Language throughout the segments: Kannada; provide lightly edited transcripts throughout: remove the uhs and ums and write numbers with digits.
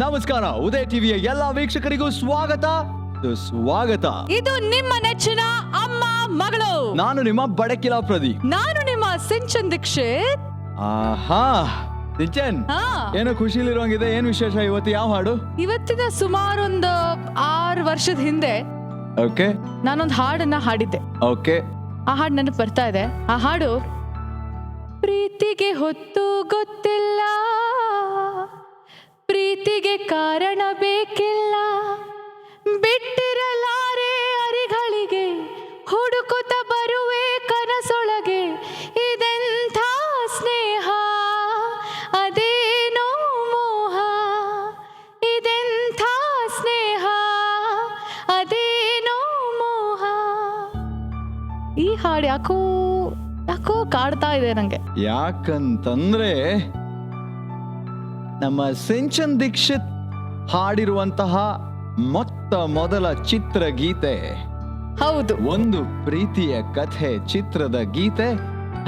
ನಮಸ್ಕಾರ. ಉದಯ ಟಿವಿಯ ಎಲ್ಲಾ ವೀಕ್ಷಕರಿಗೂ ಸ್ವಾಗತ. ಇದು ನಿಮ್ಮ ನೆಚ್ಚಿನ ಅಮ್ಮ ಮಗಳು. ನಾನು ನಿಮ್ಮ ಬಡಕಿಲಾ ಪ್ರದೀಪ್. ನಾನು ನಿಮ್ಮ ಸಿಂಚನ್ ದೀಕ್ಷಿತ್. ಆಹಾ ಸಿಂಚನ್, ಏನೋ ಖುಷಿಲಿರುವಂಗಿದೆ. ಏನ್ ವಿಶೇಷ ಇವತ್ತು? ಯಾವ ಹಾಡು? ಇವತ್ತಿನ ಸುಮಾರು ಒಂದು 6 ವರ್ಷದ ಹಿಂದೆ ಓಕೆ ನಾನೊಂದು ಹಾಡನ್ನ ಹಾಡಿದ್ದೆ. ಓಕೆ, ಆ ಹಾಡು ನನಗೆ ಬರ್ತಾ ಇದೆ. ಆ ಹಾಡು ಪ್ರೀತಿಗೆ ಹೊತ್ತು ಗೊತ್ತಿಲ್ಲ, ಪ್ರೀತಿಗೆ ಕಾರಣ ಬೇಕಿಲ್ಲ, ಬಿಟ್ಟಿರಲಾರೆ ಅರಿಗಳಿಗೆ, ಹುಡುಕುತ್ತ ಬರುವೆ ಕನಸೊಳಗೆ, ಇದೆಂಥ ಸ್ನೇಹ ಅದೇನೋ ಮೋಹ, ಇದೆಂಥ ಸ್ನೇಹ ಅದೇನೋ ಮೋಹ. ಈ ಹಾಡು ಯಾಕೋ ಕಾಡ್ತಾ ಇದೆ ನಂಗೆ. ಯಾಕಂತಂದ್ರೆ ನಮ್ಮ ಸಿಂಚನ್ ದೀಕ್ಷಿತ್ ಹಾಡಿರುವಂತಹ ಮೊದಲ ಚಿತ್ರಗೀತೆ. ಹೌದು, ಒಂದು ಪ್ರೀತಿಯ ಕಥೆ ಚಿತ್ರದ ಗೀತೆ.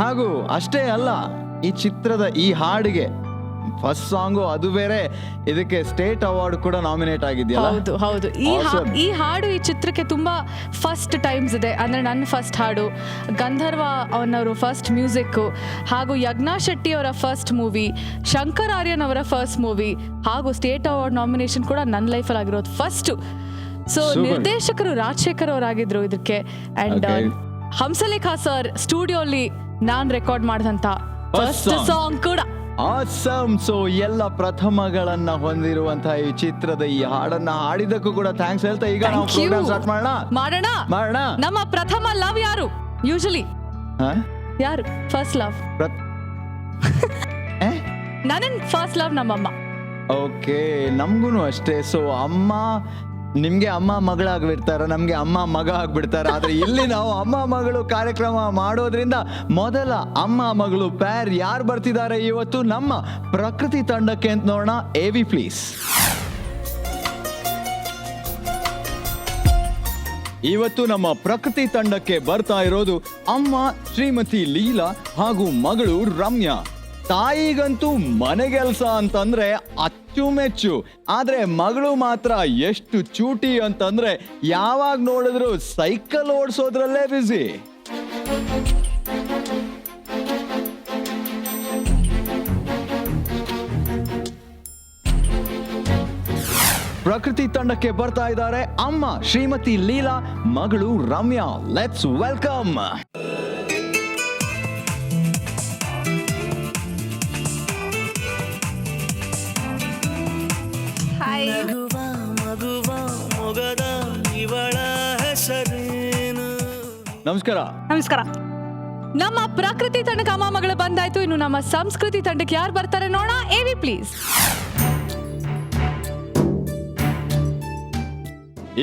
ಹಾಗೂ ಅಷ್ಟೇ ಅಲ್ಲ, ಈ ಚಿತ್ರದ ಈ ಹಾಡಿಗೆ ಫಸ್ಟ್ ಸಾಂಗು ಅದು ಬೇರೆ, ಇದಕ್ಕೆ ಸ್ಟೇಟ್ ಅವಾರ್ಡ್ ಕೂಡ ನಾಮಿನೇಟ್ ಆಗಿದೆಯಲ್ಲ. ಹೌದು ಹೌದು. ಈ ಹಾಡು ಈ ಚಿತ್ರಕ್ಕೆ ತುಂಬಾ ಫಸ್ಟ್ ಟೈಮ್ಸ್ ಇದೆ. ಅಂದ್ರೆ ನನ್ನ ಫಸ್ಟ್ ಹಾಡು, ಗಂಧರ್ವ ಅವನವರು ಫಸ್ಟ್ ಮ್ಯೂಸಿಕ್, ಹಾಗೂ ಯಜ್ಞಾ ಶೆಟ್ಟಿ ಅವರ ಫಸ್ಟ್ ಮೂವಿ, ಶಂಕರ್ ಆರ್ಯನ್ ಅವರ ಫಸ್ಟ್ ಮೂವಿ, ಹಾಗೂ ಸ್ಟೇಟ್ ಅವಾರ್ಡ್ ನಾಮಿನೇಷನ್ ಕೂಡ ನನ್ನ ಲೈಫಲ್ಲಿ ಆಗಿರೋದು ಫಸ್ಟ್. ಸೊ ನಿರ್ದೇಶಕರು ರಾಜಶೇಖರ್ ಅವರಾಗಿದ್ರು ಇದಕ್ಕೆ. ಅಂಡ್ ಹಂಸಲೇಖ ಸರ್ ಸ್ಟುಡಿಯೋಲಿ ನಾನ್ ರೆಕಾರ್ಡ್ ಮಾಡಿದಂತ ಫಸ್ಟ್ ಸಾಂಗ್ ಕೂಡ. ಆಸಮ್. ಸೊ ಎಲ್ಲ ಪ್ರಥಮಗಳನ್ನ ಹೊಂದಿರುವಂತಹ ಈ ಚಿತ್ರದ ಈ ಹಾಡನ್ನ ಹಾಡಿದಕ್ಕೂ ಕೂಡ ಥ್ಯಾಂಕ್ಸ್ ಹೇಳ್ತಾ ಈಗ ನಾವು ಪ್ರೋಗ್ರಾಮ್ ಸ್ಟಾರ್ಟ್ ಮಾಡೋಣ. ನಮ್ಮ ಪ್ರಥಮ ಲವ್ ಯಾರು? ಯೂಶಲಿ ಯಾರು ಫಸ್ಟ್ ಲವ್? ನನ್ನ ಫಸ್ಟ್ ಲವ್ ನಮ್ಮಮ್ಮ. ಓಕೆ, ನಮ್ಗೂನು ಅಷ್ಟೇ. ಸೊ ಅಮ್ಮ, ನಿಮ್ಗೆ ಅಮ್ಮ ಮಗಳಾಗ್ಬಿಡ್ತಾರ, ನಮ್ಗೆ ಅಮ್ಮ ಮಗ ಆಗ್ಬಿಡ್ತಾರ. ಆದ್ರೆ ಇಲ್ಲಿ ನಾವು ಅಮ್ಮ ಮಗಳು ಕಾರ್ಯಕ್ರಮ ಮಾಡೋದ್ರಿಂದ ಮೊದಲ ಅಮ್ಮ ಮಗಳು ಪ್ಯಾರ್ ಯಾರು ಬರ್ತಿದ್ದಾರೆ ಇವತ್ತು ನಮ್ಮ ಪ್ರಕೃತಿ ತಂಡಕ್ಕೆ ಅಂತ ನೋಡೋಣ. ಎವಿ ಪ್ಲೀಸ್. ಇವತ್ತು ನಮ್ಮ ಪ್ರಕೃತಿ ತಂಡಕ್ಕೆ ಬರ್ತಾ ಇರೋದು ಅಮ್ಮ ಶ್ರೀಮತಿ ಲೀಲಾ ಹಾಗೂ ಮಗಳು ರಮ್ಯಾ. ತಾಯಿಗಂತೂ ಮನೆಗೆಲ್ಸ ಅಂತಂದ್ರೆ ಅಚ್ಚುಮೆಚ್ಚು. ಆದ್ರೆ ಮಗಳು ಮಾತ್ರ ಎಷ್ಟು ಚೂಟಿ ಅಂತಂದ್ರೆ ಯಾವಾಗ ನೋಡಿದ್ರು ಸೈಕಲ್ ಓಡಿಸೋದ್ರಲ್ಲೇ ಬಿಸಿ. ಪ್ರಕೃತಿ ತಂಡಕ್ಕೆ ಬರ್ತಾ ಇದ್ದಾರೆ ಅಮ್ಮ ಶ್ರೀಮತಿ ಲೀಲಾ, ಮಗಳು ರಮ್ಯಾ. Let's welcome. ನಮಸ್ಕಾರ. ನಮಸ್ಕಾರ. ನಮ್ಮ ಪ್ರಕೃತಿ ತಂಡಕ್ಕೆ ಅಮ್ಮ ಮಗಳು ಬಂದಾಯ್ತು. ಇನ್ನು ನಮ್ಮ ಸಂಸ್ಕೃತಿ ತಂಡಕ್ಕೆ ಯಾರು ಬರ್ತಾರೆ ನೋಡೋಣ. ಎವಿ ಪ್ಲೀಸ್.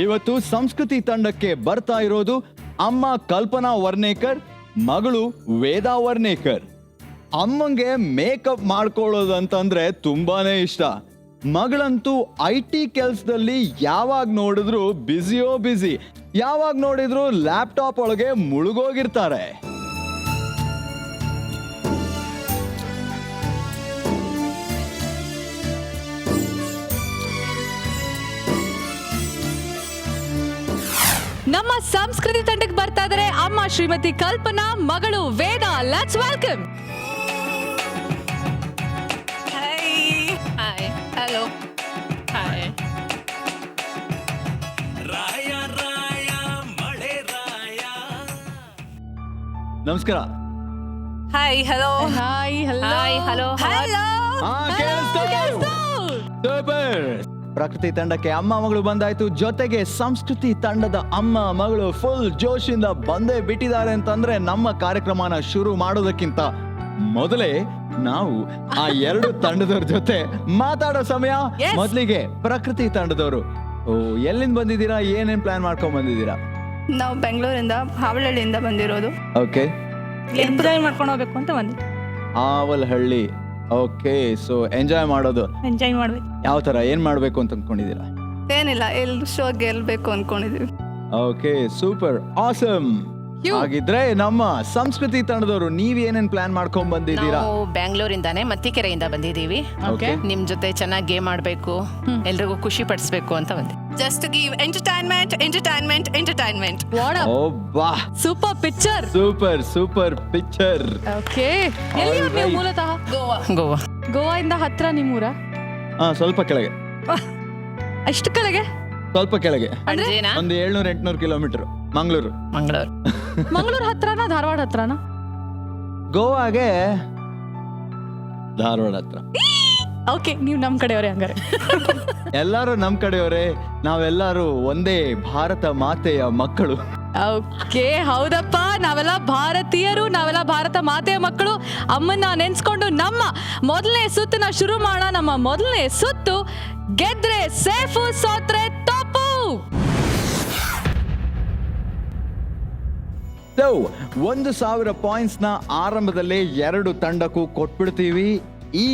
ಇವತ್ತು ಸಂಸ್ಕೃತಿ ತಂಡಕ್ಕೆ ಬರ್ತಾ ಇರೋದು ಅಮ್ಮ ಕಲ್ಪನಾ ವರ್ನೇಕರ್, ಮಗಳು ವೇದಾ ವರ್ನೇಕರ್. ಅಮ್ಮಂಗೆ ಮೇಕಪ್ ಮಾಡ್ಕೊಳ್ಳೋದು ಅಂತಂದ್ರೆ ತುಂಬಾನೇ ಇಷ್ಟ. ಮಗಳಂತೂ IT ಕೆಲಸದಲ್ಲಿ ಯಾವಾಗ ನೋಡಿದ್ರು ಬ್ಯುಸಿಯೋ ಬ್ಯುಸಿ, ಯಾವಾಗ ನೋಡಿದ್ರು ಲ್ಯಾಪ್ಟಾಪ್ ಒಳಗೆ ಮುಳುಗೋಗಿರ್ತಾರೆ. ನಮ್ಮ ಸಂಸ್ಕೃತಿ ತಂಡಕ್ಕೆ ಬರ್ತಾ ಇದ್ದಾರೆ ಅಮ್ಮ ಶ್ರೀಮತಿ ಕಲ್ಪನಾ, ಮಗಳು Veda. Let's welcome. Hello. Hi. ನಮಸ್ಕಾರ. Hi. Hello. Hi. Hello. Hi. Hello. Hello. Super. ಪ್ರಕೃತಿ ತಂಡಕ್ಕೆ ಅಮ್ಮ ಮಗಳು ಬಂದಾಯ್ತು. ಜೊತೆಗೆ ಸಂಸ್ಕೃತಿ ತಂಡದ ಅಮ್ಮ ಮಗಳು ಫುಲ್ ಜೋಶಿಂದ ಬಂದೇ ಬಿಟ್ಟಿದ್ದಾರೆ ಅಂತಂದ್ರೆ ನಮ್ಮ ಕಾರ್ಯಕ್ರಮನ ಶುರು ಮಾಡೋದಕ್ಕಿಂತ ಮೊದಲೇ ನಾವು ಆ ಎರಡು ತಂಡದವ್ರ ಜೊತೆ ಮಾತಾಡೋ ಸಮಯ. ಮೊದಲಿಗೆ ಪ್ರಕೃತಿ ತಂಡದವರು ಎಲ್ಲಿಂದ ಬಂದಿದ್ದೀರಾ, ಏನೇನ್ ಪ್ಲಾನ್ ಮಾಡ್ಕೊಂಡ್ ಬಂದಿದ್ದೀರಾ? ನಾವು ಬೆಂಗಳೂರಿಂದ ಹಾವಳಹಳ್ಳಿಯಿಂದ ಬಂದಿರೋದು. ಓಕೆ, ಎಂಜಾಯ್ ಮಾಡ್ಕೊಂಡು ಹೋಗ್ಬೇಕು ಅಂತ ಬಂದಿದ್ವಿ. ಆವಲಹಳ್ಳಿ. ಓಕೆ, ಸೊ ಎಂಜಾಯ್ ಮಾಡೋದು. ಎಂಜಾಯ್ ಮಾಡ್ಬೇಕು. ಯಾವ ತರ, ಏನ್ ಮಾಡ್ಬೇಕು ಅಂತ ಅನ್ಕೊಂಡಿದ್ದೀರಾ? ಏನಿಲ್ಲ, ಎಲ್ಲಿ ಶೋ ಗೆಲ್ಬೇಕು ಅನ್ಕೊಂಡಿದೀವಿ. Okay, super, awesome. ಹಾಗಿದ್ರೆ ನಮ್ಮ ಸಂಸ್ಕೃತಿ ತಂಡದವರು ನೀವೇನೇನ್ ಪ್ಲಾನ್ ಮಾಡ್ಕೊಂಡ್ ಬಂದಿದ್ದೀರಾ? ನಾವು ಬ್ಯಾಂಗ್ಳೂರಿಂದಾನೆ ಮತ್ತಿಕೆರೆಯಿಂದ ಬಂದಿದ್ದೀವಿ. Okay. ನಿಮ್ ಜೊತೆ ಚೆನ್ನಾಗಿ ಗೇಮ್ ಆಡ್ಬೇಕು, ಎಲ್ರಿಗೂ ಖುಷಿ ಪಡಿಸ್ಬೇಕು ಅಂತ ಬಂದೆ. ಜಸ್ಟ್ ಗಿವ್ ಎಂಟರ್ಟೈನ್ಮೆಂಟ್ ಓ ಬಾ, super picture. Super picture. Okay, ಎಲ್ಲಿಯವ್ರು ನೀವು ಮೂಲತಃ? ಗೋವಾ ಗೋವಾದಿಂದ ಹತ್ರ ನಿಮ್ಮೂರ? ಸ್ವಲ್ಪ ಕೆಳಗೆ, ಅಷ್ಟು ಕೆಳಗೆ? ಸ್ವಲ್ಪ ಕೆಳಗೆ, ಪಣಜಿನಾ? ಒಂದು 700-800 ಕಿಲೋಮೀಟರ್. ಮಂಗಳೂರು. ಮಂಗಳೂರು ಹತ್ರನಾ ಧಾರವಾಡ ಹತ್ರನಾ? ಗೋವಾಗೆ ಧಾರವಾಡ ಹತ್ರ. ಓಕೆ, ನೀವು ನಮ್ ಕಡೆಯವರೇ ಹಂಗಾರೆ. ಎಲ್ಲಾರು ನಮ್ ಕಡೆಯವರೇ, ನಾವೆಲ್ಲರೂ ಒಂದೇ ಭಾರತ ಮಾತೆಯ ಮಕ್ಕಳು. ಓಕೆ, ಹೌದಪ್ಪ, ನಾವೆಲ್ಲ ಭಾರತೀಯರು, ನಾವೆಲ್ಲ ಭಾರತ ಮಾತೆಯ ಮಕ್ಕಳು. ಅಮ್ಮನ್ನ ನೆನ್ಸ್ಕೊಂಡು ನಮ್ಮ ಮೊದಲನೇ ಸುತ್ತನ್ನ ಶುರು ಮಾಡೋಣ. ನಮ್ಮ ಮೊದಲನೇ ಸುತ್ತು ಗೆದ್ರೆ ಸೇಫು, ಸೋತ್ರೆ ತಪ್ಪು. ಸೊ 1,000 ಪಾಯಿಂಟ್ಸ್ ನ ಆರಂಭದಲ್ಲೇ 2 ತಂಡಕ್ಕೂ ಕೊಟ್ಬಿಡ್ತೀವಿ. ಈ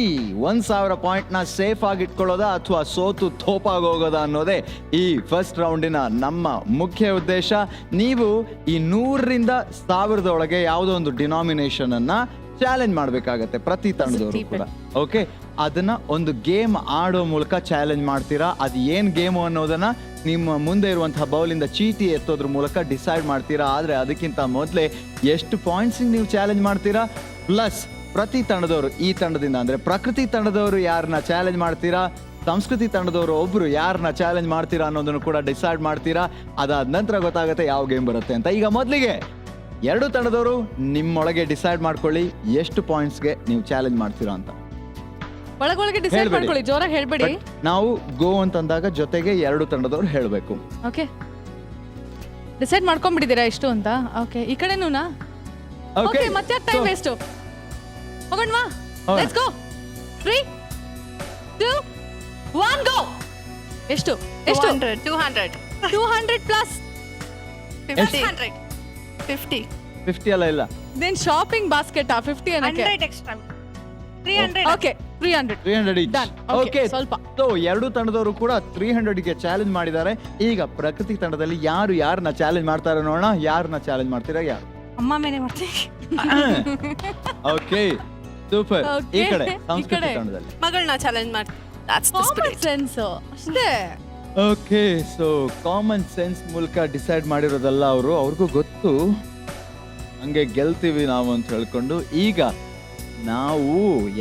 1,000 ಪಾಯಿಂಟ್ ನ ಸೇಫ್ ಆಗಿ ಇಟ್ಕೊಳ್ಳೋದಾ ಅಥವಾ ಸೋತು ತೋಪಾಗೋಗೋದಾ ಅನ್ನೋದೇ ಈ ಫಸ್ಟ್ ರೌಂಡಿನ ನಮ್ಮ ಮುಖ್ಯ ಉದ್ದೇಶ. ನೀವು ಈ 100ರಿಂದ 1000 ಒಳಗೆ ಯಾವುದೋ ಒಂದು ಡಿನಾಮಿನೇಷನ್ ಅನ್ನ ಚಾಲೆಂಜ್ ಮಾಡಬೇಕಾಗತ್ತೆ ಪ್ರತಿ ತಂಡದವರು ಕೂಡ. ಓಕೆ, ಅದನ್ನ ಒಂದು ಗೇಮ್ ಆಡೋ ಮೂಲಕ ಚಾಲೆಂಜ್ ಮಾಡ್ತೀರಾ. ಅದು ಏನ್ ಗೇಮು ಅನ್ನೋದನ್ನ ನಿಮ್ಮ ಮುಂದೆ ಇರುವಂತಹ ಬೌಲಿಂದ ಚೀಟಿ ಎತ್ತೋದ್ರ ಮೂಲಕ ಡಿಸೈಡ್ ಮಾಡ್ತೀರಾ. ಆದ್ರೆ ಅದಕ್ಕಿಂತ ಮೊದಲೇ ಎಷ್ಟು ಪಾಯಿಂಟ್ಸ್ ನೀವು ಚಾಲೆಂಜ್ ಮಾಡ್ತೀರಾ, ಪ್ಲಸ್ ಪ್ರತಿ ತಂಡದವರು, ಈ ತಂಡದಿಂದ ಅಂದ್ರೆ ಪ್ರಕೃತಿ ತಂಡದವರು ಯಾರನ್ನ ಚಾಲೆಂಜ್ ಮಾಡ್ತೀರಾ, ಸಂಸ್ಕೃತಿ ತಂಡದವರು ಒಬ್ರು ಯಾರನ್ನ ಚಾಲೆಂಜ್ ಮಾಡ್ತೀರಾ ಅನ್ನೋದನ್ನು ಕೂಡ ಡಿಸೈಡ್ ಮಾಡ್ತೀರಾ. ಅದಾದ ನಂತರ ಗೊತ್ತಾಗುತ್ತೆ ಯಾವ ಗೇಮ್ ಬರುತ್ತೆ ಅಂತ. ಈಗ ಮೊದಲಿಗೆ 2 ತಂಡದವರು ನಿಮ್ಮೊಳಗೆ ಡಿಸೈಡ್ ಮಾಡ್ಕೊಳ್ಳಿ ಎಷ್ಟು ಪಾಯಿಂಟ್ಸ್ಗೆ ನೀವು ಚಾಲೆಂಜ್ ಮಾಡ್ತೀರಾ ಅಂತ. ಒಳಗೊಳಗೆ ಡಿಸೈಡ್ ಹೇಳ್ಬೇಡಿ. ಮಾಡ್ಕೊಳ್ಳಿ, ಜೋರಾಗಿ ಹೇಳ್ಬೇಡಿ. ನಾವು ಗೋ ಅಂತಂದಾಗ ಜೊತೆಗೆ 2 ತಂಡದವರು ಹೇಳಬೇಕು. ಓಕೆ, ಡಿಸೈಡ್ ಮಾಡ್ಕೊಂಡ್ಬಿಟ್ಟಿದ್ದೀರಾ ಎಷ್ಟು ಅಂತ? ಓಕೆ, ಈ ಕಡೆನೂನಾ? ಓಕೆ, ಮತ್ತೆ ಟೈಮ್ ವೇಸ್ಟ್. ಹೋಗೋಣವಾ? ಹೋಗೋಣ. Let's go. 3 2 1 ಗೋ. ಎಷ್ಟು ಎಷ್ಟು? 200 ಪ್ಲಸ್ 50 ಅಲ್ಲ ಇಲ್ಲ, ದೆನ್ ಶಾಪಿಂಗ್ ಬಾಸ್ಕೆಟ್ 50 ಏನಕ್ಕೆ? 100 extra 300 okay, 300 each. Done. Okay, Okay, ಸ್ವಲ್ಪ. ಸೊ 2 ತಂಡದವರು ಕೂಡ 300ಗೆ ಚಾಲೆಂಜ್ ಮಾಡಿದ್ದಾರೆ. ಈಗ ಪ್ರಕೃತಿ ತಂಡದಲ್ಲಿ ಯಾರನ್ನ ಚಾಲೆಂಜ್ ಮಾಡ್ತಾರೆ ನೋಡೋಣ. ಯಾರನ್ನ ಚಾಲೆಂಜ್ ಮಾಡ್ತೀರಾ? ಯಾರು? ಅಮ್ಮ ಮೇಲೆ ಮಾಡ್ತೀನಿ. Okay, super. ಈ Okay, ಕಡೆ ಈ ಸಂಸ್ಕೃತಿ ಕಡೆ. ತಂಡದಲ್ಲಿ. ಮಗಳನ್ನ ಚಾಲೆಂಜ್ ಮಾಡ್ತೀನಿ. That's the common spirit. Sense ಅಷ್ಟೇ. ಓಕೆ, ಸೊ ಕಾಮನ್ ಸೆನ್ಸ್ ಮೂಲಕ ಡಿಸೈಡ್ ಮಾಡಿರೋದಲ್ಲ ಅವರು, ಅವ್ರಿಗೂ ಗೊತ್ತು ಹಂಗೆ ಗೆಲ್ತೀವಿ ನಾವು ಅಂತ ಹೇಳ್ಕೊಂಡು. ಈಗ ನಾವು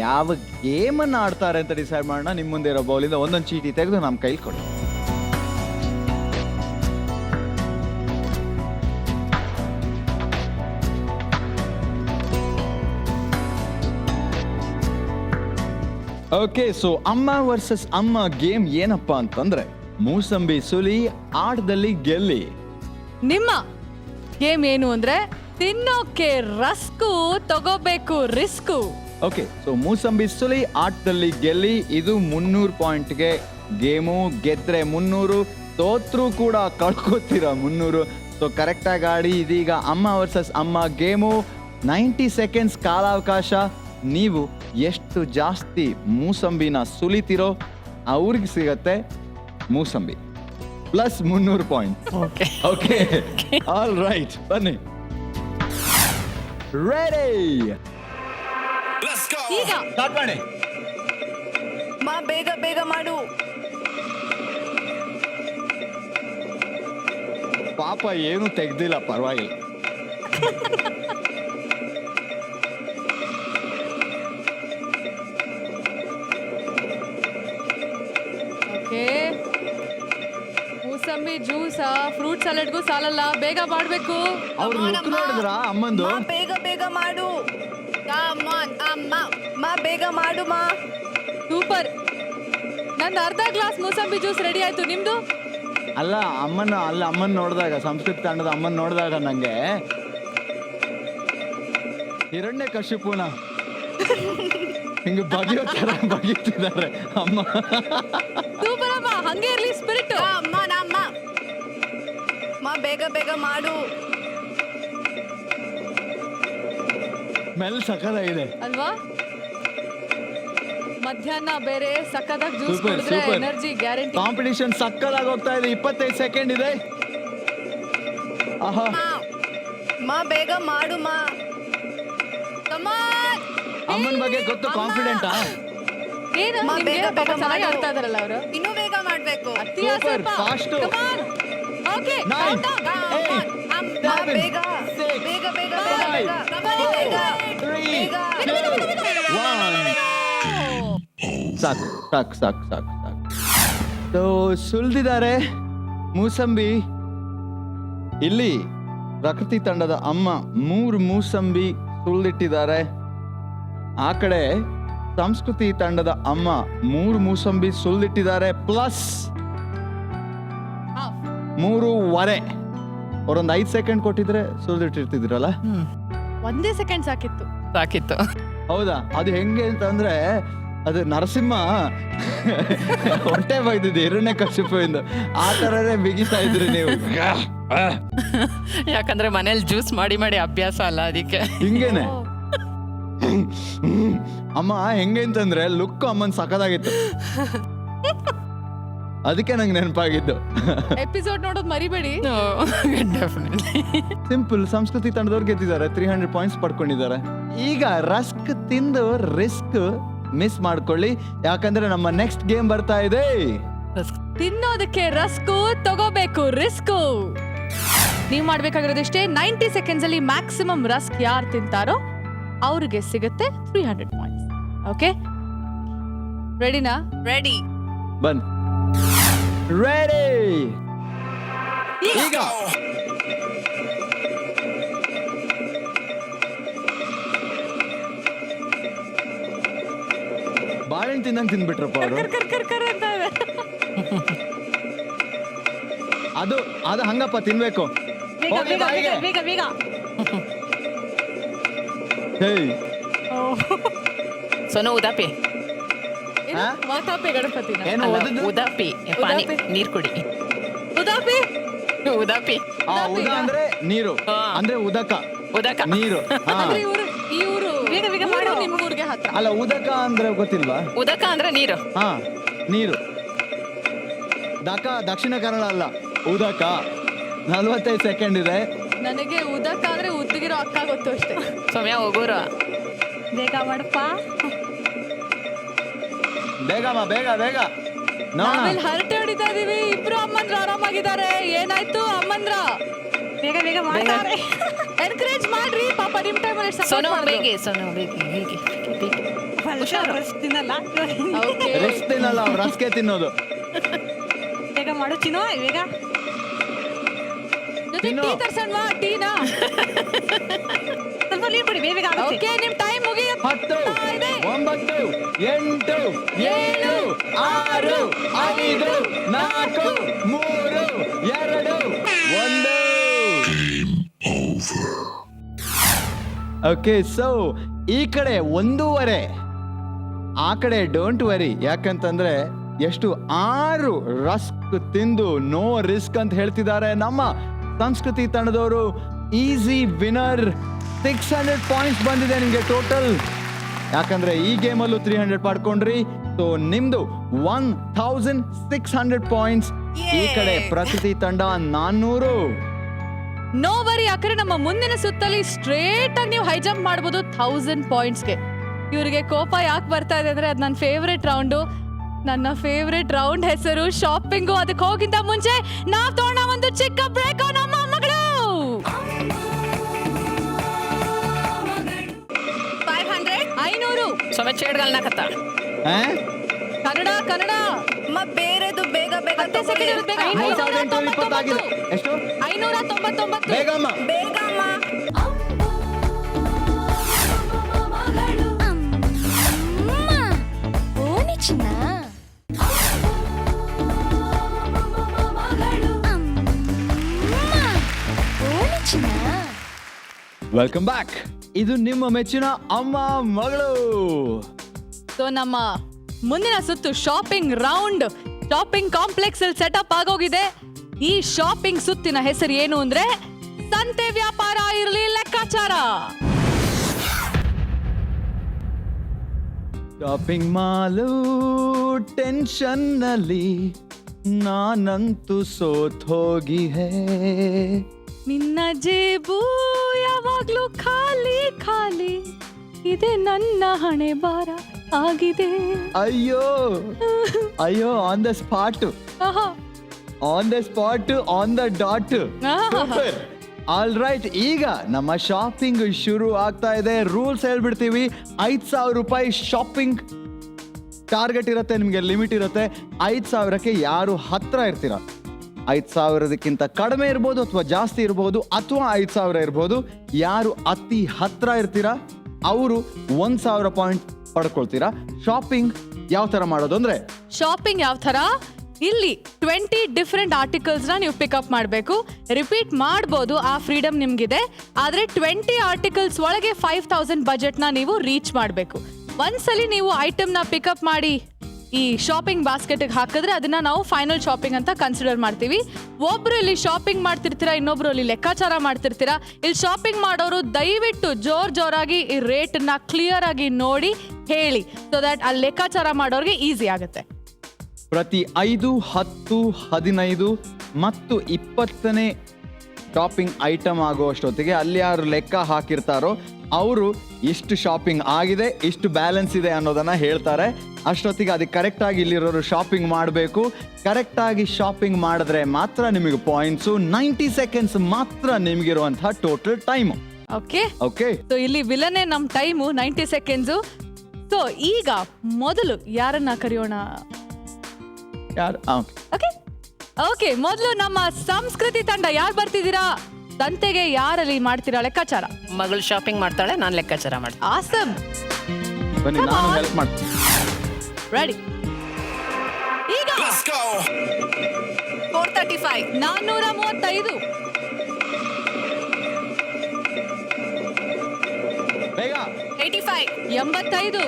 ಯಾವ ಗೇಮ್ ಅನ್ನ ಆಡ್ತಾರೆ ಅಂತ ಡಿಸೈಡ್ ಮಾಡೋಣ. ನಿಮ್ಮ ಮುಂದೆ ಇರೋ ಬೌಲಿಂದ ಒಂದೊಂದು ಚೀಟಿ ತೆಗೆದು ನಮ್ಮ ಕೈಲಿ ಕೊಡಿ. ಓಕೆ, ಸೊ ಅಮ್ಮ ವರ್ಸಸ್ ಅಮ್ಮ ಗೇಮ್ ಏನಪ್ಪಾ ಅಂತಂದ್ರೆ ಮೂಸಂಬಿ ಸುಲಿ, ಆಟದಲ್ಲಿ ಗೆಲ್ಲಿ. ನಿಮ್ಮ ಗೇಮ್ ಏನು ಅಂದ್ರೆ ತಿನ್ನೋಕೆ ರಸ್ಕು, ತಗೋಬೇಕು ರಿಸ್ಕು. ಓಕೆ, ಸೊ ಮೂಸಂಬಿ ಸುಲಿ, ಆಟದಲ್ಲಿ ಗೆಲ್ಲಿ. ಇದು 300 ಪಾಯಿಂಟ್ಗೆ ಗೇಮು. ಗೆದ್ರೆ 300, ಸೋತ್ರು ಕೂಡ ಕಳ್ಕೊತೀರ 300. ಸೊ ಕರೆಕ್ಟಾಗಿ ಆಡಿ. ಇದೀಗ ಅಮ್ಮ ವರ್ಸಸ್ ಅಮ್ಮ ಗೇಮು. 90 ಸೆಕೆಂಡ್ಸ್ ಕಾಲಾವಕಾಶ. ನೀವು ಎಷ್ಟು ಜಾಸ್ತಿ ಮೂಸಂಬಿನ ಸುಲಿತೀರೋ ಅವ್ರಿಗೆ ಸಿಗತ್ತೆ mosambi plus 300 point. Okay, all right, ಬನ್ನಿ. ರೆಡಿ, ಈಗ ಸ್ಟಾರ್ಟ್ ಮಾಡಿ. ಮಾ ಬೇಗ ಬೇಗ ಮಾಡು. ಪಾಪ ಏನು ತೆಗ್ದಿಲ್ಲ, ಪರವಾಗಿಲ್ಲ. ಓಕೆ, ಮೂಸಂಬಿ ಜ್ಯೂಸ್ ಫ್ರೂಟ್ ಸಲಾಡ್ಗೂ ಸಾಲಲ್ಲ, ಬೇಗ ಮಾಡ್ಬೇಕು. ಅವ್ರ ಲುಕ್ ನೋಡಿದ್ರ ಅಮ್ಮಂದು? ಮಾ ಬೇಗ ಬೇಗ ಮಾಡು. Come on, ಅಮ್ಮ. ಮಾ ಬೇಗ ಮಾಡು ಮಾ. ಸೂಪರ್. ನಂದು ಅರ್ಧ ಗ್ಲಾಸ್ ಮೂಸಂಬಿ ಜ್ಯೂಸ್ ರೆಡಿ ಆಯ್ತು. ನಿಮ್ದು? ಅಲ್ಲ, ಅಮ್ಮನ್ ನೋಡಿದಾಗ, ಸಂಸ್ಕೃತಿ ತಂಡದ ಅಮ್ಮನ್ ನೋಡಿದಾಗ ನಂಗೆ ಹಿರಣ್ಯ ಕಶಿಪುನ ಹಿಂಗೆ ಬಗೆಯೋ ತರ ಬಗೆಯುತ್ತಿದ್ದಾರೆ ಅಮ್ಮ. ಸೂಪರ್ ಅಮ್ಮ, ಹಂಗೆ ಇರ್ಲಿ ಸ್ಪಿರಿಟ್. ಅಮ್ಮ ನಮ್ಮ ಮಾ ಬೇಗ ಬೇಗ ಮಾಡು. ಸ್ಮೆಲ್ ಸಕ್ಕತ್ತಾಗಿದೆ ಅಲ್ವಾ? ಮಧ್ಯಾಹ್ನ ಬೇರೆ ಸಕ್ಕತ್ತಾಗಿ ಜ್ಯೂಸ್ ಸೂಪರ್ ಕುಡಿದ್ರೆ ಸೂಪರ್. Energy guarantee. ಕಾಂಪಿಟಿಷನ್ ಸಕ್ಕತ್ತಾಗಿ ಹೋಗ್ತಾ ಇದೆ. 25 ಸೆಕೆಂಡ್ ಇದೆ. ಆಹಾ, ಮಾ ಬೇಗ ಮಾಡು ಮಾ. ಕಮಾನ್. ಅಮ್ಮನ ಬಗ್ಗೆ ಗೊತ್ತು, ಕಾನ್ಫಿಡೆಂಟಾ? ಏನು ಅಮ್ಮ, ನಿಮ್ಗೆ ಬೇಗ, ಪಾಪ ಬೇಗ ಚೆನ್ನಾಗಿ ಮಾಡು. ಆಡ್ತಾ ಇದಾರಲ್ಲ ಅವರು. ಇನ್ನೂ ಬೇಗ ಮಾಡ್ಬೇಕು. Super, fast. Okay 9, Come 8, on. ಅಮ್ಮ 7, ಬೇಗ 6, ಬೇಗ ಬೇಗ 5, ಬೇಗ 4, ಬೇಗ 3, 2, 1. ಸಾಕು ಸಾಕು ಸಾಕು ಸಾಕು ಸಾಕು. ಸೊ ಸುಲ್ದಿದ್ದಾರೆ ಮೂಸಂಬಿ. ಇಲ್ಲಿ ಪ್ರಕೃತಿ ತಂಡದ ಅಮ್ಮ 3 ಮೂಸಂಬಿ ಸುಲ್ದಿಟ್ಟಿದ್ದಾರೆ. ಆ ಕಡೆ ಸಂಸ್ಕೃತಿ ತಂಡದ ಅಮ್ಮ 3 ಮೂಸಂಬಿ ಸುಲ್ದಿಟ್ಟಿದ್ದಾರೆ, ಪ್ಲಸ್ 3.5. ಅವರೊಂದು 5 ಸೆಕೆಂಡ್ ಕೊಟ್ಟಿದ್ರೆ ಸುಲ್ದಿಟ್ಟಿರ್ತಿದ್ರಲ್ಲ. ಒಂದೇ ಸೆಕೆಂಡ್ ಸಾಕಿತ್ತು. ಸಾಕಿತ್ತು. ಹೌದಾ? ಅದು ಹೆಂಗೆ ಅಂತಂದ್ರೆ ಅದು ನರಸಿಂಹ ಹೊಟ್ಟೆ ಬೈದಿದ್ದು ಹಿರಣ್ಯಕಶಿಪುವಿಂದ, ಆ ಥರನೇ ಬಿಗಿತಾ ಇದ್ರಿ ನೀವು. ಯಾಕಂದ್ರೆ ಮನೇಲಿ ಜ್ಯೂಸ್ ಮಾಡಿ ಮಾಡಿ ಅಭ್ಯಾಸ ಅಲ್ಲ, ಅದಕ್ಕೆ. ಹಿಂಗೇನೆ ಅಮ್ಮ ಹೆಂಗೆ ಅಂತಂದ್ರೆ ಲುಕ್ ಅಮ್ಮನ್ ಸಖತ್ತಾಗಿತ್ತು, ಅದಕ್ಕೆ ನಂಗೆ ನೆನಪಾಗಿದ್ದು. ಎಪಿಸೋಡ್ ನೋಡೋದು ಮರಿಬೇಡಿ. ಡೆಫಿನೆಟ್ಲಿ. ಸಿಂಪಲ್. ಸಂಸ್ಕೃತಿ ತಂಡದವ್ರು ಗೆದ್ದಿದ್ದಾರೆ, 300 ಪಾಯಿಂಟ್ಸ್ ಪಡ್ಕೊಂಡಿದ್ದಾರೆ. ಈಗ ರಸ್ಕ್ ತಿಂದು ರಿಸ್ಕ್ ಮಿಸ್ ಮಾಡ್ಕೊಳ್ಳಿ, ಯಾಕಂದ್ರೆ ನಮ್ಮ ನೆಕ್ಸ್ಟ್ ಗೇಮ್ ಬರ್ತಾ ಇದೆ. ತಿನ್ನೋದಕ್ಕೆ ರಸ್ಕು, ತಗೋಬೇಕು ರಿಸ್ಕು. ನೀವು ಮಾಡ್ಬೇಕಾಗಿರೋದಿಷ್ಟೇ, 90 ಸೆಕೆಂಡ್ಸ್ ಅಲ್ಲಿ ಮ್ಯಾಕ್ಸಿಮಮ್ ರಸ್ಕ್ ಯಾರು ತಿಂತಾರೋ ಅವ್ರಿಗೆ ಸಿಗುತ್ತೆ 300 ಪಾಯಿಂಟ್ಸ್. ಓಕೆ, ರೆಡಿನಾ? ರೆಡಿ. ಬನ್ ರೆಡಿ. ಈಗ ಬಾಳೆಹಣ್ಣು ತಿನ್ನಂಗ್ ತಿಂದ್ಬಿಟ್ರಪ್ಪ ಅವರು. ಅದು ಅದು ಹಂಗಪ್ಪ ತಿನ್ಬೇಕು. ಹೋಗ್ಲಿ ಬಾಯಿಗೆ. ಬೇಗ ಬೇಗ. ಹೇಯ್. ಸೋನು ಉದಾಪಿ. ಹಾ? ವಾತಾಪಿ ಗಣಪತಿನ. ಏನು ಅಲ್ಲ, ಓದಿದ್ದು? ಉದಾಪಿ ಪಾನಿ, ಉದಾಪಿ. ನೀರ್ ಕುಡಿ. ಉದಾಪಿ. ಉದಾಪಿ ಉದ ಅಂದ್ರೆ ನೀರು, ಹಾ. ಅಂದ್ರೆ ಉದಕ ಉದಕ. ನೀರು. ಹಾ. ಅಂದ್ರೆ ಈ ಊರು ಬೇಗ ಬೇಗ ಮಾಡು. ನಿಮ್ಮ ಊರಿಗೆ ಹತ್ರ. ಅಲ್ಲ, ಉದಕ ಅಂದ್ರೆ ಗೊತ್ತಿಲ್ವಾ? ಉದಕ ಅಂದ್ರೆ ನೀರು. ಹಾ, ನೀರು. ದಕ ದಕ್ಷಿಣ ಕನ್ನಡ ಅಲ್ಲ, ಉದಕ. 45 ಸೆಕೆಂಡ್ ಇದೆ. ನನಗೆ ಉದಕ ಅಂದ್ರೆ ಉದ್ದಿಗಿರೋ ಅಕ್ಕ ಗೊತ್ತು ಅಷ್ಟೇ. ಸೌಮ್ಯ ಹೋಗೋರು. ಬೇಗ ಮಾಡಪ್ಪ. ಬೇಗಮ್ಮ, ಬೇಗ ಬೇಗ. ನಾವಿಲ್ಲಿ ಹರಟೆ ಹೊಡಿತಾ ಇದೀವಿ. ಇಬ್ರು ಅಮ್ಮಂದ್ರ ಆರಾಮಾಗಿದ್ದಾರೆ. ಏನಾಯ್ತು ಅಮ್ಮಂದ್ರ? ಬೇಗ ಬೇಗ ಮಾಡ್ತಾರೆ. ಎನ್ಕರೇಜ್ ಮಾಡ್ರಿ ಪಾಪ, ನಿಮ್ ಟೈಮಲ್ಲಿ ಸೋನು ಬೇಗ, ಸೋನು ಬೇಗ ಬೇಗ ಬೇಗ. ಹುಷಾರು. ಓಕೆ, ರೆಸ್ಟ್ ತಿನ್ನಲ್ಲ ಅವ್ರು, ರಸ್ಕೆ ತಿನ್ನೋದು. ಬೇಗ ಮಾಡು ಚಿನ್ನು, ಬೇಗ. ತಿನ್ನು. ಟೀ ತರ್ಸಣ್ವಾ? ಟೀನಾ? ಸ್ವಲ್ಪ ನೀರು ಕುಡಿ, ಬೇಗ ಆಗುತ್ತೆ. ಓಕೆ, ನಿಮ್ ಟೈಮ್ ಮುಗಿಯುತ್ತೆ. 10, 9, 8, 7, 6, 5, 4, 3, 2, 1. ಓಕೆ, ಸೊ ಈ ಕಡೆ 1.5, ಆ ಕಡೆ ಡೋಂಟ್ ವರಿ. ಯಾಕಂತಂದ್ರೆ ಎಷ್ಟು 6 ರಸ್ಕ್ ತಿಂದು ನೋ ರಿಸ್ಕ್ ಅಂತ ಹೇಳ್ತಿದ್ದಾರೆ ನಮ್ಮ ಸಂಸ್ಕೃತಿ ತಂಡದವರು. Easy winner. 600 ಪಾಯಿಂಟ್ಸ್ ಬಂದಿದೆ ನಿಮ್ಗೆ ಟೋಟಲ್. ಯಾಕಂದ್ರೆ ಈ ಗೇಮಲ್ಲೂ 300 ಪಡ್ಕೊಂಡ್ರಿ. ಸೊ ನಿಮ್ದು 1600 ಪಾಯಿಂಟ್ಸ್. ಈ ಕಡೆ ಪ್ರಕೃತಿ ತಂಡ 400. ನೋ ವರಿ, ಯಾಕಂದ್ರೆ ನಮ್ಮ ಮುಂದಿನ ಸುತ್ತಲ್ಲಿ ಸ್ಟ್ರೇಟ್ ಆಗಿ ನೀವು ಹೈ ಜಂಪ್ ಮಾಡ್ಬೋದು 1000 ಪಾಯಿಂಟ್ಸ್ಗೆ. ಇವ್ರಿಗೆ ಕೋಪ ಯಾಕೆ ಬರ್ತಾ ಇದೆ ಅಂದ್ರೆ ಅದು ನನ್ನ ಫೇವ್ರೆಟ್ ರೌಂಡು. ನನ್ನ ಫೇವ್ರೆಟ್ ರೌಂಡ್ ಹೆಸರು ಶಾಪಿಂಗು. ಅದಕ್ಕೆ ಹೋಗಿಂತ ಮುಂಚೆ ನಾವ್ ತೋಣ ಒಂದು ಚಿಕ್ಕ ಬ್ರೇಕ್. ನಮ್ಮ ಮಗಳು 500. 500. ಸೌಮ್ಯ ಚೇಡ್ಗಲ್ನ ಕತ್ತ. ಕನ್ನಡ ಕನ್ನಡ. ಅಮ್ಮ ಬೇರೆದು ಬೇಗ ಬೇಗ 10 ಸೆಕೆಂಡ್ ಇರುತ್ತೆ, ಬೇಗ. 5820 ಆಗಿದೆ. ಎಷ್ಟು? 599. ಬೇಗಮ್ಮ. ಬೇಗ ಅಮ್ಮ. Welcome back. ಇದು ನಿಮ್ಮ ಮೆಚ್ಚಿನ ಅಮ್ಮ ಮಗಳು. ಸೊ ನಮ್ಮ ಮುಂದಿನ ಸುತ್ತು ಶಾಪಿಂಗ್ ರೌಂಡ್. ಶಾಪಿಂಗ್ ಕಾಂಪ್ಲೆಕ್ಸ್ ಅಲ್ಲಿ ಸೆಟಪ್ ಆಗೋಗಿದೆ. ಈ ಶಾಪಿಂಗ್ ಸುತ್ತಿನ ಹೆಸರು ಏನು ಅಂದ್ರೆ ಸಂತೆ ವ್ಯಾಪಾರ ಇರಲಿ ಲೆಕ್ಕಾಚಾರ. ಶಾಪಿಂಗ್ ಮಾಲು ಟೆನ್ಷನ್ ನಲ್ಲಿ ನಾನಂತೂ ಸೋತ್ ಹೋಗಿ ಹೇ. ನಿನ್ನ ಜೇಬು ಯಾವಾಗ್ಲೂ ಖಾಲಿ ಖಾಲಿ ಇದೆ ನನ್ನ ಹಣೆ ಬಾರ ಆಗಿದೆ. ಅಯ್ಯೋ ಅಯ್ಯೋ, ಆನ್ ದ ಸ್ಪಾಟ್, ಆಹಾ. On the spot, on the dot. All right, ಈಗ ನಮ್ಮ ಶಾಪಿಂಗ್ ಶುರು ಆಗ್ತಾ ಇದೆ. ರೂಲ್ಸ್ ಹೇಳ್ಬಿಡ್ತೀವಿ. 5,000 ರೂಪಾಯಿ ಶಾಪಿಂಗ್ ಟಾರ್ಗೆಟ್ ಇರುತ್ತೆ, ನಿಮಗೆ ಲಿಮಿಟ್ ಇರುತ್ತೆ. 5,000ಕ್ಕೆ ಯಾರು ಹತ್ರ ಇರ್ತೀರ, 5,000ಕ್ಕಿಂತ ಕಡಿಮೆ ಇರ್ಬೋದು ಅಥವಾ ಜಾಸ್ತಿ ಇರ್ಬೋದು, ಅಥವಾ 5,000 ಇರ್ಬೋದು. ಯಾರು ಅತಿ ಹತ್ರ ಇರ್ತೀರಾ ಅವರು 1,000 ಪಾಯಿಂಟ್ ಪಡ್ಕೊಳ್ತೀರಾ. ಶಾಪಿಂಗ್ ಯಾವ ತರ ಮಾಡೋದು ಅಂದ್ರೆ, ಶಾಪಿಂಗ್ ಯಾವ ಥರ, ಇಲ್ಲಿ 20 ಡಿಫ್ರೆಂಟ್ ಆರ್ಟಿಕಲ್ಸ್ನ ನೀವು ಪಿಕಪ್ ಮಾಡಬೇಕು. ರಿಪೀಟ್ ಮಾಡ್ಬೋದು, ಆ ಫ್ರೀಡಮ್ ನಿಮ್ಗಿದೆ. ಆದರೆ 20 ಆರ್ಟಿಕಲ್ಸ್ ಒಳಗೆ 5,000 ಬಜೆಟ್ನ ನೀವು ರೀಚ್ ಮಾಡಬೇಕು. ಒಂದ್ಸಲಿ ನೀವು ಐಟಮ್ನ ಪಿಕಪ್ ಮಾಡಿ ಈ ಶಾಪಿಂಗ್ ಬಾಸ್ಕೆಟ್ಗೆ ಹಾಕಿದ್ರೆ ಅದನ್ನ ನಾವು ಫೈನಲ್ ಶಾಪಿಂಗ್ ಅಂತ ಕನ್ಸಿಡರ್ ಮಾಡ್ತೀವಿ. ಒಬ್ರು ಇಲ್ಲಿ ಶಾಪಿಂಗ್ ಮಾಡ್ತಿರ್ತೀರಾ, ಇನ್ನೊಬ್ರು ಇಲ್ಲಿ ಲೆಕ್ಕಾಚಾರ ಮಾಡ್ತಿರ್ತೀರಾ. ಇಲ್ಲಿ ಶಾಪಿಂಗ್ ಮಾಡೋರು ದಯವಿಟ್ಟು ಜೋರಾಗಿ ಈ ರೇಟ್ನ ಕ್ಲಿಯರ್ ಆಗಿ ನೋಡಿ ಹೇಳಿ, ಸೊ ದಟ್ ಅಲ್ಲಿ ಲೆಕ್ಕಾಚಾರ ಮಾಡೋರಿಗೆ ಈಸಿ ಆಗುತ್ತೆ. ಪ್ರತಿ 5, 10, 15 ಮತ್ತು 20ನೇ ಶಾಪಿಂಗ್ ಐಟಮ್ ಆಗುವಷ್ಟೊತ್ತಿಗೆ ಅಲ್ಲಿ ಯಾರು ಲೆಕ್ಕ ಹಾಕಿರ್ತಾರೋ ಅವರು ಇಷ್ಟು ಶಾಪಿಂಗ್ ಆಗಿದೆ, ಇಷ್ಟು ಬ್ಯಾಲೆನ್ಸ್ ಇದೆ ಅನ್ನೋದನ್ನ ಹೇಳ್ತಾರೆ. ಅಷ್ಟೊತ್ತಿಗೆ ಅದಕ್ಕೆ ಕರೆಕ್ಟಾಗಿ ಇಲ್ಲಿರೋರು ಶಾಪಿಂಗ್ ಮಾಡಬೇಕು. ಕರೆಕ್ಟಾಗಿ ಶಾಪಿಂಗ್ ಮಾಡಿದ್ರೆ ಮಾತ್ರ ನಿಮಗೆ ಪಾಯಿಂಟ್ಸು. 90 ಸೆಕೆಂಡ್ಸ್ ಮಾತ್ರ ನಿಮಗಿರುವಂತಹ total time. Okay okay, so ಇಲ್ಲಿ ವಿಲನೇ ನಮ್ಮ ಟೈಮು 90 ಸೆಕೆಂಡ್ಸು. ಸೊ ಈಗ ಮೊದಲು ಯಾರನ್ನ ಕರೆಯೋಣ? ಯಾರು? ಓಕೆ ಓಕೆ, ಮೊದಲು ನಮ್ಮ ಸಂಸ್ಕೃತಿ ತಂಡ ಯಾರು ಬರ್ತಿದ್ದೀರಾ? ತಂತೆಗೆ ಯಾರಲ್ಲಿ ಮಾಡ್ತೀರಾ ಲೆಕ್ಕಾಚಾರ? ಮಗಳು ಶಾಪಿಂಗ್ ಮಾಡ್ತಾಳೆ, ನಾನು ಲೆಕ್ಕಾಚಾರ ಮಾಡ್ತೀನಿ. ಆಸಮ್, ಬನ್ನಿ ನಾನು ಹೆಲ್ಪ್ ಮಾಡ್ತೀನಿ. ರೆಡಿ? ಈಗ 435. 435. ಬೇಗ. 85. 85.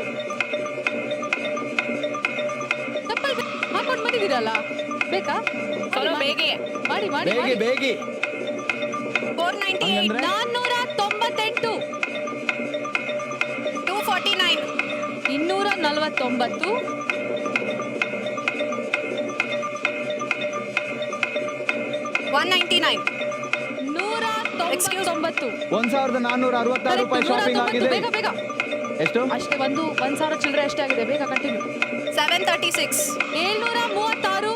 ತಪ್ಪಲ್ ಹಾಕೊಂಡು ಬಂದಿದ್ದೀರಲ್ಲ, ಬೇಕಾ? ಸ್ವಲ್ಪ ಬೇಗ ಮಾಡಿ ಮಾಡಿ ಬೇಗ ಮಾಡಿ. ಬೇಗ. 498. 498. 249. 249. 199. 199. 1,466 ರೂಪಾಯಿ ಶಾಪಿಂಗ್ ಆಗಿದೆ. ಬೇಗ ಬೇಗ. ಎಷ್ಟು? ಅಷ್ಟೇ, 1,000 ಚಿಲ್ಲರೆ ಅಷ್ಟೇ ಆಗಿದೆ. ಬೇಗ ಕಂಟಿನ್ಯೂ. 736. 736.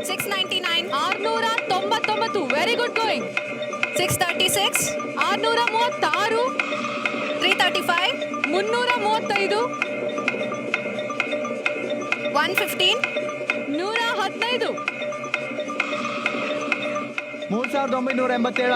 699. 699. Very good going. 636. 636. 335. 335. 115. 115. 3,987